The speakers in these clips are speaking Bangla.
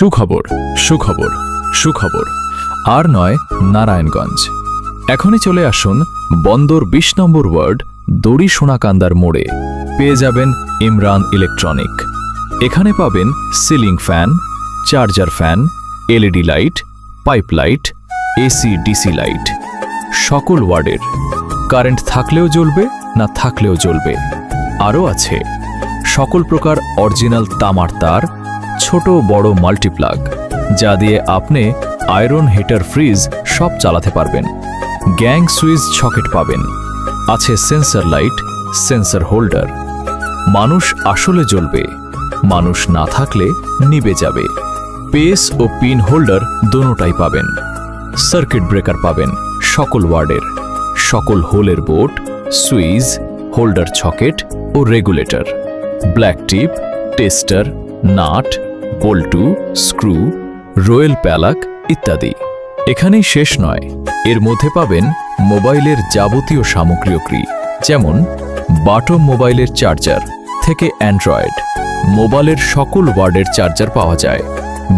সুখবর সুখবর সুখবর আর নয় নারায়ণগঞ্জ। এখনই চলে আসুন বন্দর ২০ নম্বর ওয়ার্ড দড়ি সোনাকান্দার মোড়ে। পেয়ে যাবেন ইমরান ইলেকট্রনিক। এখানে পাবেন ceiling fan, charger fan, LED light, pipe light, AC DC light, সকল ওয়ার্ডের। কারেন্ট থাকলেও জ্বলবে, না থাকলেও জ্বলবে। আরও আছে সকল প্রকার অরিজিনাল তামার তার, ছোট বড় মাল্টিপ্লাগ, যা দিয়ে আপনি আয়রন হিটার ফ্রিজ সব চালাতে পারবেন। গ্যাং সুইচ সকেট পাবেন। আছে সেন্সর লাইট, সেন্সর হোল্ডার। মানুষ আসলে জ্বলবে, মানুষ না থাকলে নিভে যাবে। পেস ও পিন হোল্ডার দোনোটাই পাবেন। সার্কিট ব্রেকার পাবেন সকল ওয়ার্ডের। সকল হোলের বোর্ড, সুইচ, হোল্ডার সকেট ও রেগুলেটর, ব্ল্যাক টিপ, টেস্টার, নাট, বল্টু, স্ক্রু, রয়েল প্যালাক ইত্যাদি। এখানেই শেষ নয়, এর মধ্যে পাবেন মোবাইলের যাবতীয় সামগ্রী, যেমন বাটো মোবাইলের চার্জার থেকে অ্যান্ড্রয়েড মোবাইলের সকল ওয়ার্ডের চার্জার পাওয়া যায়।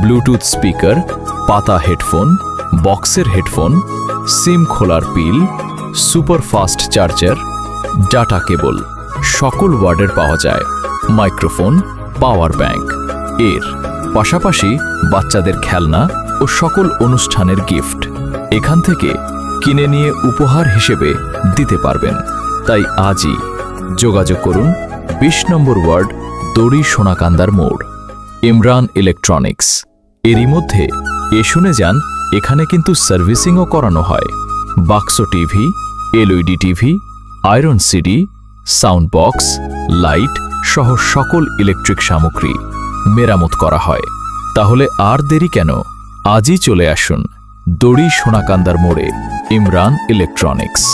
ব্লুটুথ স্পিকার, পাতা হেডফোন, বক্সের হেডফোন, সিম খোলার পিল, super fast charger, data cable সকল ওয়ার্ডের পাওয়া যায়। Microphone, power bank. এর পাশাপাশি বাচ্চাদের খেলনা ও সকল অনুষ্ঠানের গিফট এখান থেকে কিনে নিয়ে উপহার হিসেবে দিতে পারবেন। তাই আজই যোগাযোগ করুন ২০ নম্বর ওয়ার্ড দড়ি সোনাকান্দার মোড়, ইমরান ইলেকট্রনিক্স। এরই মধ্যে শুনে যান, এখানে কিন্তু সার্ভিসিংও করানো হয়। বাক্স TV, LED TV, iron CD, sound box, light সহ সকল ইলেকট্রিক সামগ্রী মেরামত করা হয়। তাহলে আর দেরি কেন? আজই চলে আসুন দড়ি সোনাকান্দার মোড়ে, ইমরান ইলেকট্রনিক্স।